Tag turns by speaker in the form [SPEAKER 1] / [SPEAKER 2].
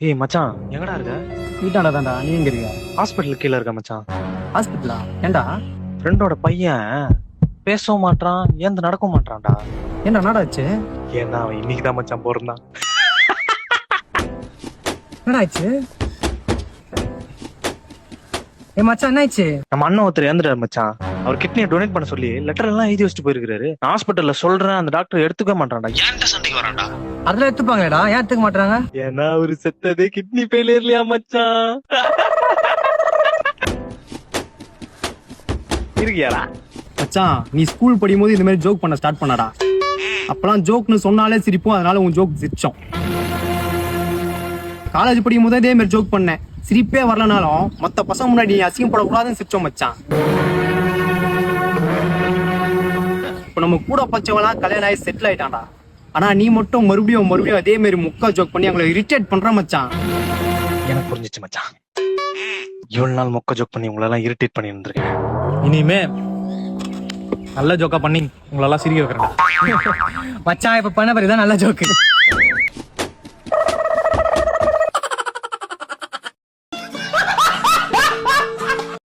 [SPEAKER 1] ஏய் மச்சான், எங்கடா இருக்க?
[SPEAKER 2] வீட்டாண்ட தான்டா. நீ எங்க இருக்க?
[SPEAKER 1] ஹாஸ்பிட்டல் கீழ இருக்க மச்சான்.
[SPEAKER 2] ஹாஸ்பிட்டலா? ஏன்டா?
[SPEAKER 1] ஃப்ரெண்டோட பையன் பேசவும் மாட்றான், ஏந்து நடக்கவும் மாட்றான்டா.
[SPEAKER 2] ஏன்டா நாடாச்சு?
[SPEAKER 1] ஏன்னா அவன் இன்னைக்குதான் மச்சான் பிறந்தான்.
[SPEAKER 2] என்னடா ஆச்சு? ஏ மச்சான், என்ன ஆச்சு?
[SPEAKER 1] நம்ம அண்ணன் ஒருத்தர் இறந்துட்டாரு மச்சான். அவர் கிட்னியை டொனேட் பண்ண சொல்லி லெட்டர் எல்லாம் எழுதி வச்சுட்டு போயிருக்காரு. நான் ஹாஸ்பிட்டல்ல சொல்றேன், அந்த டாக்டர் எடுத்துக்க மாட்டான்டா. ஏன்ட்ட சண்டைக்கு வரான்டா.
[SPEAKER 2] அதெல்லாம் எடுத்துப்பாங்களேடா, ஏன் எடுத்துக்க மாட்டாங்க?
[SPEAKER 1] ஏன்னா அவரு செத்ததே கிட்னி ஃபெயிலியர்லயா மச்சான். இருக்கியாடா?
[SPEAKER 2] மச்சான், நீ ஸ்கூல் படிக்கும் போது இந்த மாதிரி ஜோக் பண்ண ஸ்டார்ட் பண்ணடா. அப்பெல்லாம் ஜோக்னு சொன்னாலே சிரிப்போம், அதனால உன் ஜோக் சிரிச்சோம். காலேஜ் படிக்கும் போதே இதே மாதிரி ஜோக் பண்ணேன், சிரிப்பே வரலனாலும் மத்த பசங்க முன்னாடி நீ அசிங்கப்படக்கூடாதுன்னு சிரிச்சோம் மச்சான். இப்ப நம்ம கூட பச்சவெல்லாம் கல்யாணம் ஆகி செட்டில் ஆயிட்டான்டா. ஆனா நீ மட்டும் மறுபடியும் அதே மாதிரி முக்கா ஜோக் பண்ணி அவங்களை இரிட்டேட் பண்ற மச்சான்.
[SPEAKER 1] எனக்கு புரிஞ்சிச்சு மச்சான். இவ்வளவு நாள் மொக்க ஜோக் பண்ணி உங்களெல்லாம் இரிட்டேட் பண்ணி இருந்திருக்கேன்.
[SPEAKER 3] இனிமே நல்ல ஜோக்கா பண்ணி உங்களெல்லாம் சிரிக்க வைக்கிறேன்
[SPEAKER 2] மச்சான், இப்ப பண்ண பிறகுதான் நல்ல ஜோக்கு.